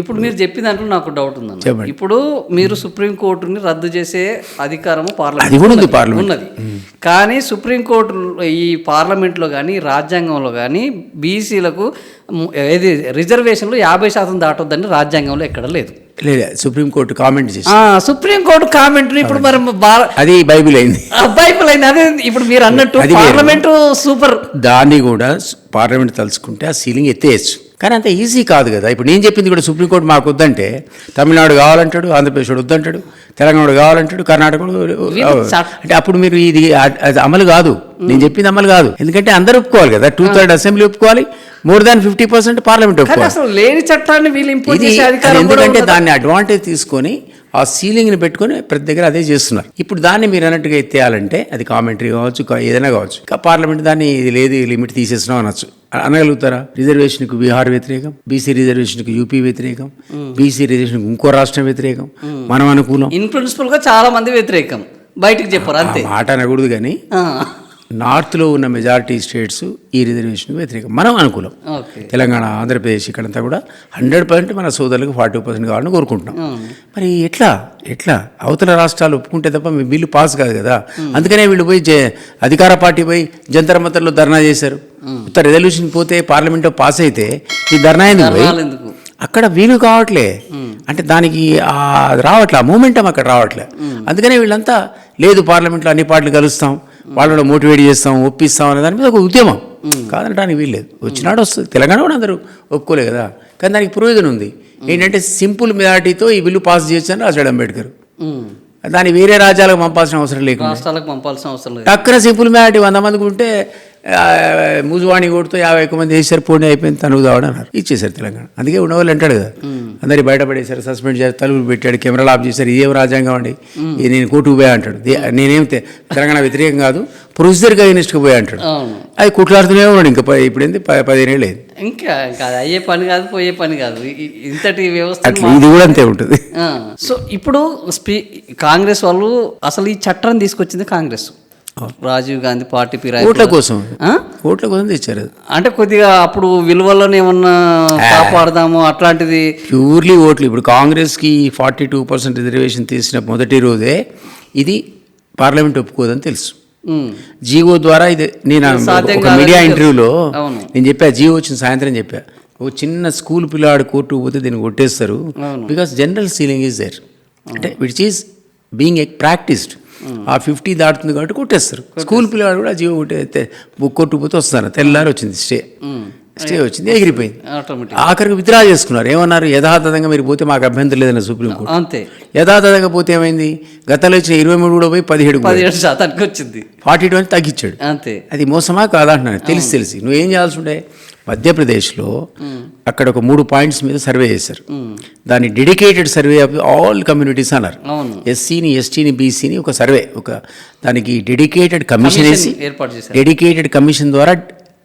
ఇప్పుడు మీరు చెప్పిన దాంట్లో నాకు డౌట్ ఉందండి. ఇప్పుడు మీరు సుప్రీంకోర్టుని రద్దు చేసే అధికారము పార్లమెంట్ ఉన్నది. కానీ సుప్రీంకోర్టు ఈ పార్లమెంట్లో కానీ రాజ్యాంగంలో కానీ బీసీలకు ఏది రిజర్వేషన్లు 50% దాటొద్దని రాజ్యాంగంలో ఎక్కడ లేదు. సుప్రీంకోర్టు కామెంట్ చేసి సుప్రీంకోర్టు కామెంట్ ఇప్పుడు మరి అది బైబిల్ అయింది. అదే ఇప్పుడు మీరు అన్నట్టు పార్లమెంటు సూపర్. దాన్ని కూడా పార్లమెంట్ తలుచుకుంటే ఆ సీలింగ్ ఎత్తేయచ్చు. కానీ అంత ఈజీ కాదు కదా. ఇప్పుడు నేను చెప్పింది కూడా సుప్రీంకోర్టు మాకు వద్దంటే తమిళనాడు కావాలంటాడు, ఆంధ్రప్రదేశ్ వద్దంటాడు, తెలంగాణ కావాలంటాడు, కర్ణాటక అంటే అప్పుడు మీరు ఇది అది అమలు కాదు. నేను చెప్పింది అమలు కాదు. ఎందుకంటే అందరూ ఒప్పుకోవాలి కదా. 2/3 అసెంబ్లీ ఒప్పుకోవాలి, more than 50% పార్లమెంట్ ఒప్పుకోవాలి. లేని చట్టాన్ని వీళ్ళు ఇంపోజ్ చేసే అధికారం ఎందుకంటే దాన్ని అడ్వాంటేజ్ తీసుకొని ఆ సీలింగ్ని పెట్టుకొని ప్రతి దగ్గర అదే చేస్తున్నారు. ఇప్పుడు దాన్ని మీరు అన్నట్టుగా ఎత్తేయాలంటే అది కామెంటరీ కావచ్చు, ఏదైనా కావచ్చు. పార్లమెంట్ దాన్ని ఇది లేదు లిమిట్ తీసేసినాం అనొచ్చు. అనగలుగుతారా? రిజర్వేషన్కు బీహార్ వ్యతిరేకం, బీసీ రిజర్వేషన్కు యూపీ వ్యతిరేకం, బీసీ రిజర్వేషన్కు ఇంకో రాష్ట్రం వ్యతిరేకం, మనం అనుకూలం. ఇన్ ప్రిన్సిపల్ గా చాలా మంది వ్యతిరేకం, బయటకు చెప్పారు అంతే. మాట అనకూడదు కానీ నార్త్లో ఉన్న మెజారిటీ స్టేట్స్ ఈ రిజర్వేషన్కి వ్యతిరేకం, మనం అనుకూలం. తెలంగాణ, ఆంధ్రప్రదేశ్ ఇక్కడంతా కూడా 100% మన సోదరులకు 40% కావాలని కోరుకుంటున్నాం. మరి ఎట్లా అవతల రాష్ట్రాలు ఒప్పుకుంటే తప్ప మీ బిల్లు పాస్ కాదు కదా. అందుకనే వీళ్ళు పోయి అధికార పార్టీ పోయి జంతర్ మంతర్లో ధర్నా చేశారు. ఉత్త రెజల్యూషన్ పోతే పార్లమెంట్లో పాస్ అయితే ఈ ధర్నా ఎందుకు? అక్కడ వీలు కావట్లే. అంటే దానికి రావట్లే, ఆ మూమెంటం అక్కడ రావట్లే. అందుకనే వీళ్ళంతా లేదు పార్లమెంట్లో అన్ని పార్టీలు కలుస్తాం, వాళ్ళని మోటివేట్ చేస్తాం, ఒప్పిస్తాం అనే దాని మీద ఒక ఉద్యమం. కాదనడానికి వీల్లేదు. వచ్చినాడు వస్తుంది. తెలంగాణ కూడా అందరూ ఒప్పుకోలే కదా. కానీ దానికి ప్రయోజనం ఉంది. ఏంటంటే సింపుల్ మెజారిటీతో ఈ బిల్లు పాస్ చేయొచ్చని రాశాడు అంబేద్కర్. దాన్ని వేరే రాజ్యాలకు పంపాల్సిన అవసరం లేకుండా అక్కడ సింపుల్ మెజారిటీ 100 మందికి ఉంటే ముజువాణి కొడుతూ 50 మంది వేసారు, పోనీ అయిపోయింది, తనుగు దావడం అన్నారు, ఇచ్చేసారు తెలంగాణ. అందుకే ఉన్నవాళ్ళు అంటాడు కదా, అందరి బయటపడేశారు, సస్పెండ్ చేశారు, తలుపులు పెట్టాడు, కెమెరాలు ఆఫ్ చేశారు, ఇదేం రాజ్యాంగం అండి, నేను కోర్టుకు పోయా అంటాడు. నేనేం తెలంగాణ వ్యతిరేకం కాదు, ప్రొసీజర్గా అగెనిస్ట్గా పోయా అంటాడు. అది కుట్లాడుతూనే ఉన్నాడు. ఇంకా ఇప్పుడు ఏంది 15 ఏళ్ళు లేదు. ఇంకా అయ్యే పని కాదు, పోయే పని కాదు, ఇంతటి వ్యవస్థ ఇది కూడా అంతే ఉంటుంది. సో ఇప్పుడు కాంగ్రెస్ వాళ్ళు అసలు ఈ చట్టాన్ని తీసుకొచ్చింది కాంగ్రెస్, రాజీవ్ గాంధీ పార్టీ ఓట్ల కోసం తెచ్చారు. అంటే కొద్దిగా అప్పుడు విలువలను ఏమన్నా కాపాడదాము అట్లాంటిది, ప్యూర్లీ ఓట్లు. ఇప్పుడు కాంగ్రెస్కి 42% రిజర్వేషన్ తీసిన మొదటి రోజే ఇది పార్లమెంట్ ఒప్పుకోదని తెలుసు. జీవో ద్వారా ఇది నేను ఒక మీడియా ఇంటర్వ్యూలో నేను చెప్పా, జీవో వచ్చిన సాయంత్రం చెప్పా, ఓ చిన్న స్కూల్ పిల్లాడు కోర్టుకు పోతే దీన్ని కొట్టేస్తారు, because general ceiling is there, అంటే విచ్ ఈస్ బీయింగ్ ప్రాక్టీస్డ్. ఆ 50 దాటుతుంది కాబట్టి కొట్టేస్తారు. స్కూల్ పిల్లవాడు కూడా జీవో కొట్టుకుపోతే వస్తారు. తెల్లారి వచ్చింది స్టే వచ్చింది, ఎగిరిపోయింది. ఆఖరికి విత్డ్రా చేసుకున్నారు. ఏమన్నారు? యథాతథంగా మీరు పోతే మాకు అభ్యంతరం లేదన్న సుప్రీంకోర్టు. అంతే. యథాతథంగా పోతే ఏమైంది? గతంలో ఇచ్చిన 23 కూడా పోయి 17% వచ్చింది. 42 అని తగ్గించాడు. అంతే. అది మోసమా కాదా అంటున్నాను. తెలిసి నువ్వేం చేయాల్సి ఉండే? మధ్యప్రదేశ్లో అక్కడ ఒక 3 పాయింట్స్ మీద సర్వే చేశారు. దాన్ని dedicated survey of all communities అన్నారు. ఎస్సీని, ఎస్టీని, బీసీని ఒక సర్వే, ఒక దానికి డెడికేటెడ్ కమిషన్ వేసి డెడికేటెడ్ కమిషన్ ద్వారా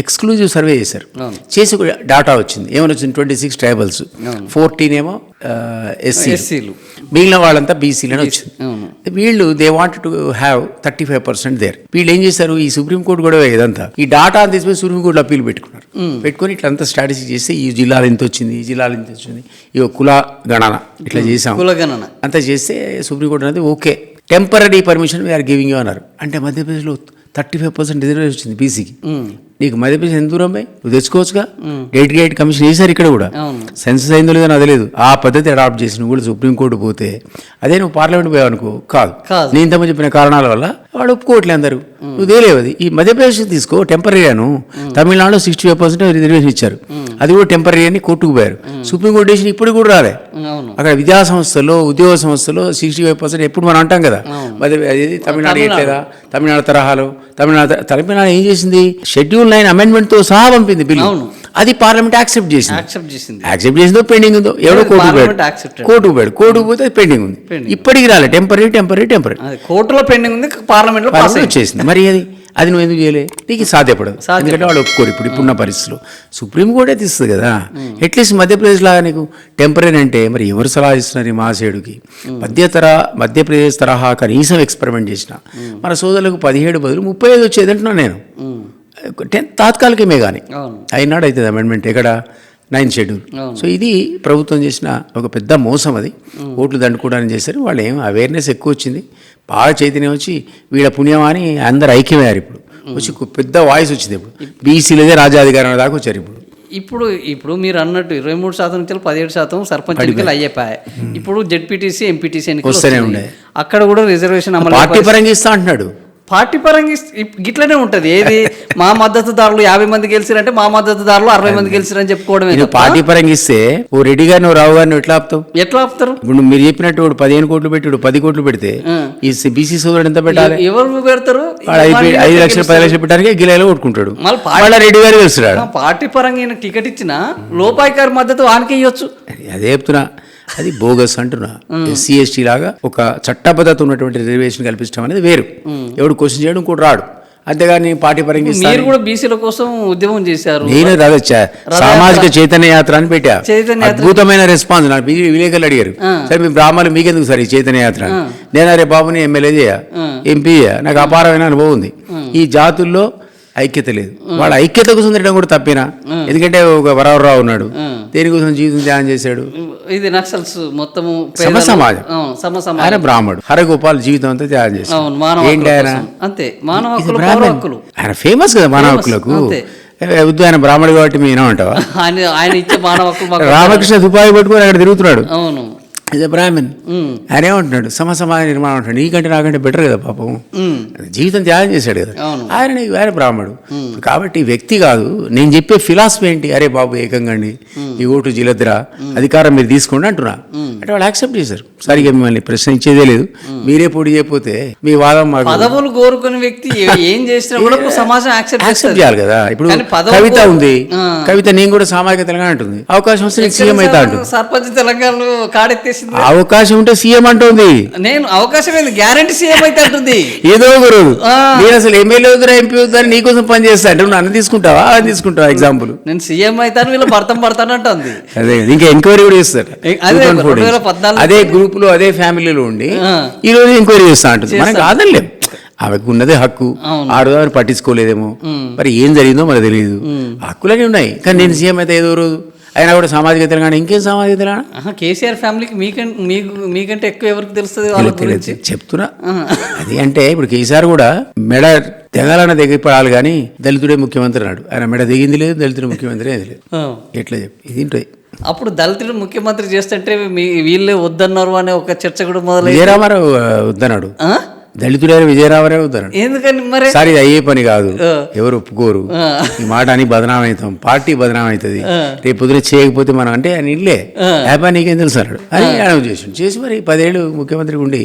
ఎక్స్క్లూజివ్ సర్వే చేశారు. చేసి డాటా వచ్చింది. ఏమని వచ్చింది? 26 ట్రైబల్స్, 14 ఏమో ఎస్సీలు, మిగిలిన వాళ్ళంతా బీసీలని వచ్చింది. వీళ్ళు they want to have 35% there. వీళ్ళు ఏం చేశారు? ఈ సుప్రీంకోర్టు కూడా ఇదంతా ఈ డాటా తీసుకుని సుప్రీంకోర్టులో అప్పీల్ పెట్టుకున్నారు. పెట్టుకొని ఇట్లంతా స్ట్రాటజీ చేస్తే ఈ జిల్లాలు ఎంత వచ్చింది, ఈ జిల్లాలు ఎంత వచ్చింది, ఈ కుల గణన ఇట్లా చేసాం, అంతా చేస్తే సుప్రీంకోర్టు అనేది okay, temporary permission we are giving you అన్నారు. అంటే మధ్యప్రదేశ్లో 35% రిజర్వేషన్ వచ్చింది బీసీకి. నీకు మధ్యప్రదేశ్ ఎంత దూరం పోయి నువ్వు తెచ్చుకోవచ్చుగా. డెడికేటెడ్ కమిషన్ వేశారు ఇక్కడ కూడా. సెన్సస్ అయిందో లేదో నాకు తెలియదు. ఆ పద్ధతి అడాప్ట్ చేసి నువ్వు కూడా సుప్రీంకోర్టు పోతే అదే నువ్వు పార్లమెంట్ పోయావు అనుకో, కాదు. నేను ఇంతమంది చెప్పిన కారణాల వల్ల వాడు ఒప్పుకోవట్లే అందరూ. నువ్వు తెలియదు అది. ఈ మధ్యప్రదేశ్ తీసుకో, టెంపరీగాను. తమిళనాడులో 65% రిజర్వేషన్ ఇచ్చారు, అది కూడా టెంపరీ అని కోర్టుకు పోయారు. సుప్రీంకోర్టు వేసిన ఇప్పుడు కూడా రాలే. అక్కడ విద్యా సంస్థల్లో, ఉద్యోగ సంస్థల్లో 65% ఎప్పుడు మనం అంటాం కదా. తమిళనాడు ఏంటేదా, తమిళనాడు తరహాలో తమిళనాడు ఏం చేసింది? షెడ్యూల్ 9 అమెండ్మెంట్తో సహా పంపింది బిల్లు. అది పార్లమెంట్ యాక్సెప్ట్ చేసిందో పెండింగ్ ఉందో ఎవడో కోర్టుకు పోయాడు పోతే పెండింగ్ ఉంది, ఇప్పటికి రాలే. టెంపరీ కోర్టులో పెండింగ్ ఉంది, పార్లమెంట్లో వచ్చేసింది. మరి అది నువ్వు ఎందుకు చేయలే? నీకు సాధ్యపడదు. ఎందుకంటే వాళ్ళు ఒప్పుకోరు ఇప్పుడున్న పరిస్థితుల్లో. సుప్రీంకోర్టే తీస్తుంది కదా. అట్లీస్ట్ మధ్యప్రదేశ్ లాగా నీకు టెంపరీ అంటే మరి ఎవరు సలహా ఇస్తున్నారు ఈ మహాశయుడికి? మధ్యప్రదేశ్ తరహా కనీసం ఎక్స్పెరిమెంట్ చేసిన మన సోదరులకు 17 బదులు 35 వచ్చేది అంటున్నాను నేను. తాత్కాలికమే కానీ అయినాడు అవుతుంది అమెండ్మెంట్. ఎక్కడ 9th షెడ్యూల్. సో ఇది ప్రభుత్వం చేసిన ఒక పెద్ద మోసం. అది ఓట్లు దండుకోవడానికి చేశారు. వాళ్ళు ఏం అవేర్నెస్ ఎక్కువ వచ్చింది, బాగా చైతన్యం వచ్చి వీళ్ళ పుణ్యమా అని అందరు ఐక్యమయ్యారు. ఇప్పుడు వచ్చి పెద్ద వాయిస్ వచ్చింది. ఇప్పుడు బీసీలదే రాజ్యాధికారం దాకా వచ్చారు. ఇప్పుడు మీరు అన్నట్టు 23% నుంచి 17% సర్పంచ్ ఎన్నికలు అయ్యాయి. ఇప్పుడు జెడ్పీటీసీ ఎంపీటీసీ ఎన్నికలు వస్తూనే ఉన్నాయి. అక్కడ కూడా రిజర్వేషన్ అమలు పార్టీ పరంగా ఇస్తా అంటున్నాడు. పార్టీ పరంగా గిట్లనే ఉంటుంది. ఏది మా మద్దతుదారులు 50 మంది గెలిచిరంటే మా మద్దతుదారులు 60 మంది గెలిచిరని చెప్పుకోవడమే. పార్టీ పరంగా ఇస్తే ఓ రెడ్డి గారిని రావు గారిని ఎట్లా ఆపుతావు? ఎట్లా ఆపుతారు? ఇప్పుడు మీరు చెప్పినట్టు 15 కోట్లు పెట్టి 10 కోట్లు పెడితే ఈ బీసీ సోదరుడు ఎంత పెట్టాలి? ఎవరు పెడతారు? 5 లక్షలు 10 లక్షలు పెట్టడానికి గిలాలో కొట్టుకుంటాడు. మళ్ళీ రెడ్డి గారు గెలుస్తున్నాడు. పార్టీ పరంగా ఈయన టికెట్ ఇచ్చినా లోపాయికారి మద్దతు వానికి ఇవ్వచ్చు. అదే చెప్తున్నా, అది బోగస్ అంటున్నా. ఎస్సీ ఎస్టీ లాగా ఒక చట్టబద్ధత ఉన్నటువంటి రిజర్వేషన్ కల్పించడం అనేది వేరు. ఎవడు క్వశ్చన్ చేయడం ఇంకోటి రాడు. అంతేగాని పార్టీ పరంగా మీరు కూడా బీసీల కోసం ఉద్యమం చేశారు. నేను రాదొచ్చా సామాజిక చైతన్య యాత్ర అని పెట్టా. అద్భుతమైన రెస్పాన్స్. నాకు విలేకరులు అడిగారు, సరే మీ బ్రాహ్మణులు మీకెందుకు సార్ ఈ చైతన్య యాత్ర? నేను అరే బాబుని ఎమ్మెల్యే చేయ, ఎంపీ చేయ, నాకు అపారమైన అనుభవం ఉంది. ఈ జాతుల్లో ఐక్యత లేదు. వాళ్ళ ఐక్యత కోసం తినడం కూడా తప్పేనా? ఎందుకంటే ఒక వరవరావు ఉన్నాడు, దేనికోసం జీవితం త్యాగం చేశాడు. ఇది నక్సల్స్ మొత్తము సమాజం. ఆయన బ్రాహ్మడు, హరగోపాల్ జీవితం అంతా త్యాగం చేశాడు. ఏంటి ఆయన? అంతే, ఆయన ఫేమస్ కదా మానవ హక్కులకు. వద్దు, ఆయన బ్రాహ్మడు కాబట్టి మీ ఏమంటావా? ఆయన ఇచ్చే మానవ హక్కులు. రామకృష్ణ దుపాయి పట్టుకొని అక్కడ తిరుగుతున్నాడు. అవును, ఇదే బ్రాహ్మణ్. ఆయన ఏమంటున్నాడు? సమాజ నిర్మాణం అంటాడు. నీకంటే నాకంటే బెటర్ కదా పాపం, జీవితం త్యాగం చేశాడు కదా ఆయన బ్రాహ్మడు. కాబట్టి వ్యక్తి కాదు, నేను చెప్పే ఫిలాసఫీ ఏంటి? అరే బాబు ఏకంగా అండి ఈ ఓటు జిలద్ర అధికారం మీరు తీసుకోండి అంటున్నా. అంటే వాళ్ళు యాక్సెప్ట్ చేశారు. సరిగా మిమ్మల్ని ప్రశ్నించేదే లేదు, మీరే పోటీ చేయకపోతే మీ వాదం పదవులు కోరుకునే వ్యక్తి ఏం చేసినా కూడా సమాజం యాక్సెప్ట్ చేయాలి కదా. ఇప్పుడు కవిత ఉంది, కవిత నేను కూడా సామాజిక తెలంగాణ అంటుంది, అవకాశం వస్తే సీఎం అవుతా అంటుంది. సర్పంచ్ తెలంగాణలో కాడెత్తేసి అవకాశం ఉంటే సీఎం అంటుంది. నేను అవకాశం లేదు, గ్యారంటీ సీఎం అయితే అంటుంది. ఏదో ఒక రోజు నేను అసలు ఎమ్మెల్యే వద్దురా ఎంపీ వద్దని నీకోసం పని చేస్తా అంటే నువ్వు నన్ను తీసుకుంటావా? అని తీసుకుంటావా? ఎగ్జాంపుల్, నేను సీఎం అవుతాను, వీళ్ళు పడతాను అంటుంది. అదే ఇంకా ఎంక్వైరీ కూడా చేస్తారు. అదే గ్రూప్ లో అదే ఫ్యామిలీలో ఉండి ఈ రోజు ఎంక్వైరీ చేస్తా అంటుంది. మనకు ఆదరలేం, ఆమెకు ఉన్నదే హక్కు. ఆ రోజు పట్టించుకోలేదేమో, మరి ఏం జరిగిందో మనకు తెలియదు. హక్కులనే ఉన్నాయి. కానీ నేను సీఎం అయితే ఏదో రోజు అయినా కూడా సామాజిక తెలంగాణ, ఇంకేం సామాజిక తెలంగాణ? కేసీఆర్ ఫ్యామిలీకి మీకంటే ఎక్కువ ఎవరికి తెలుస్తుంది చెప్తున్నా. అది అంటే ఇప్పుడు కేసీఆర్ కూడా మెడ తెగాలన్న దిగిపడాలి కానీ దళితుడే ముఖ్యమంత్రి అన్నాడు. ఆయన మెడ దిగింది లేదు, దళితుడే ముఖ్యమంత్రి అది లేదు. ఎట్లా చెప్పి ఇది ఉంటుంది. అప్పుడు దళితుడు ముఖ్యమంత్రి చేస్తుంటే వీళ్ళే వద్దన్నారు అనే ఒక చర్చ కూడా మొదలైంది. విజయరామారావు వద్దన్నాడు, దళితుడైన విజయరామారావు వద్దన్నాడు. ఎందుకని మరి? సరే ఇది అయ్యే పని కాదు, ఎవరు ఒప్పుకోరు, ఈ మాట అని బదనాం అవుతాం, పార్టీ బదనాం అవుతుంది, రేపు పొద్దున చేయకపోతే మనం అంటే ఆయన ఇల్లే హ్యాపీ నీకేం తెలుసు అన్నాడు అని అనౌన్స్ చేసి మరి 10 ఏళ్ళు ముఖ్యమంత్రి ఉండి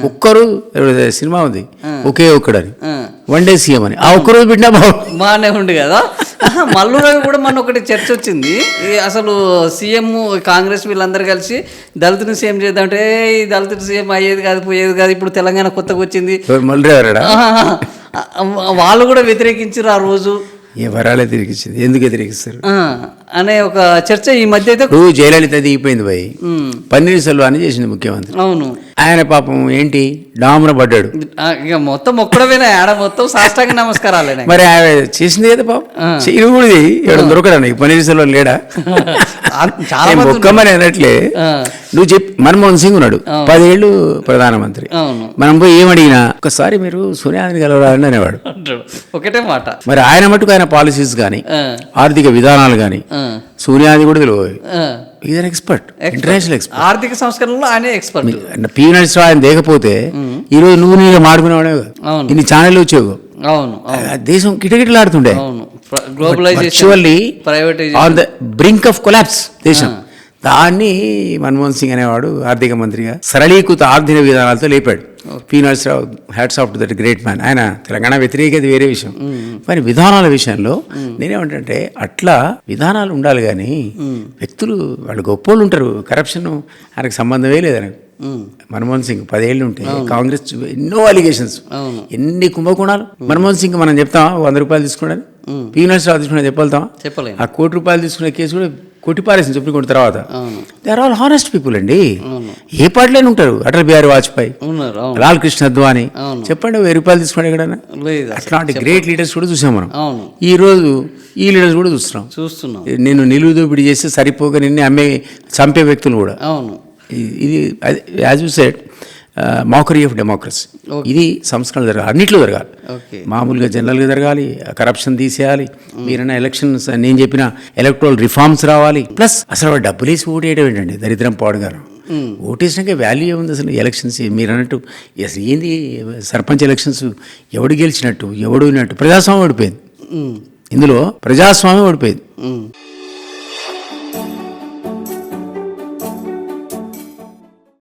ఒక్కరు సినిమా ఉంది ఒకే ఒక్కడని వన్ డే సీఎం అని ఆ ఒక్కరోజు పెట్టినా బాగానే ఉండు కదా. మల్లురావు కూడా మన ఒకటి చర్చ వచ్చింది, అసలు సీఎం కాంగ్రెస్ వీళ్ళందరూ కలిసి దళితుని సీఎం చేద్దామంటే ఈ దళితుడు సీఎం అయ్యేది కాదు పోయేది కాదు, ఇప్పుడు తెలంగాణ కొత్తగా వచ్చింది, వాళ్ళు కూడా వ్యతిరేకించారు ఆ రోజు. ఎవరాలే తిరిగిచ్చింది, ఎందుకు వ్యతిరేకిస్తారు అనే ఒక చర్చ ఈ మధ్య అయితే. జయలలిత దిగిపోయింది భయ్, పన్నీర్ సెల్వం అని చేసింది ముఖ్యమంత్రి. అవును, ఆయన పాపం ఏంటి డామున పడ్డాడు. ఇక మొత్తం ఒక్కడవేనా ఆడ మొత్తం సాష్టాంగ నమస్కారాలే. మరి ఆయన చేసింది కదా పాపం, చేయను కూడా ఎవడ దొరకడా నీకు పన్నీర్ సెల్వం లేడా? చాలా ఒక్కమని అనట్లే. నువ్వు చెప్పి మన్మోహన్ సింగ్ ఉన్నాడు 10 ఏళ్ళు ప్రధానమంత్రి, మనం పోయి ఏమడిగినా ఒకసారి మీరు సోనియాని కలవాలని అనేవాడు, ఒకటే మాట. మరి ఆయన మటుకు ఆయన పాలసీస్ కానీ ఆర్థిక విధానాలు కానీ సోనియాది కూడా తెలియదు. ఈజ్ ఎక్స్పర్ట్, ఇంటర్నేషనల్ ఎక్స్పర్ట్, ఆర్థిక సంస్కరణలో ఆయన ఎక్స్పర్ట్. పీనట్స్ ఆయన లేకపోతే ఈ రోజు నువ్వు నేను మాడుకునేవాడే, ఇన్ని ఛానళ్ళు వచ్చేవు, దేశం కిటకిటలాడుతుండే. On the brink of collapse దేశం. దాన్ని మన్మోహన్ సింగ్ అనేవాడు ఆర్థిక మంత్రిగా సరళీకృత ఆర్థిక విధానాలతో లేపాడు. P Narasimha Rao, hats off to that great man. ఆయన తెలంగాణ వ్యతిరేకత వేరే విషయం, మరి విధానాల విషయంలో నేనేమంటే అట్లా విధానాలు ఉండాలి కానీ వ్యక్తులు వాళ్ళు గొప్పోళ్ళు ఉంటారు. కరప్షన్ ఆయనకు సంబంధమే లేదు. ఆయనకు మన్మోహన్ సింగ్ 10 ఏళ్ళు ఉంటే కాంగ్రెస్ ఎన్నో అలిగేషన్స్, ఎన్ని కుంభకోణాలు. మన్మోహన్ సింగ్ మనం చెప్తామా 100 రూపాయలు తీసుకున్నాడు, పి నరసింహరావు తీసుకున్నా చెప్పగలుగుతామా? చెప్పలేము. ఆ ₹1 కోటి తీసుకునే కేసు కూడా కొట్టిపారేసింది సుప్రీంకోర్టు తర్వాత. అవును. They are all honest people అండి. అవును. ఏ పార్టీలోనే ఉంటారు. అటల్ బిహారీ వాజ్పేయి, ఉన్నారు. అవును. లాల్ కృష్ణ అద్వానీ, అవును. చెప్పండి 1000 రూపాయలు తీసుకోండి ఎక్కడైనా. లేదు అట్లాంటి గ్రేట్ లీడర్స్ కూడా చూసాం మనం. అవును, ఈరోజు ఈ లీడర్స్ కూడా చూస్తున్నాం. నేను నిలువు దోపిడీ చేస్తే సరిపోక నిన్నే చంపే వ్యక్తులు కూడా. అవును. ఇది as you said మాకరీ of democracy. ఇది సంస్కరణ జరగాలి, అన్నిట్లో జరగాలి. ఓకే. మామూలుగా జనరల్గా జరగాలి, కరప్షన్ తీసేయాలి, మీరైనా ఎలక్షన్స్ నేను చెప్పిన ఎలక్ట్రల్ రిఫార్మ్స్ రావాలి. ప్లస్ అసలు డబ్బులు వేసి ఓటేయడం ఏంటండి దరిద్రం పాడుగాను. ఓటేసినాక వాల్యూ ఏముంది అసలు? ఎలక్షన్స్ మీరు అన్నట్టు అసలు ఏంది సర్పంచ్ ఎలక్షన్స్, ఎవడు గెలిచినట్టు ఎవడు విన్నట్టు ప్రజాస్వామ్యం ఓడిపోయింది. ఇందులో ప్రజాస్వామ్యం ఓడిపోయింది.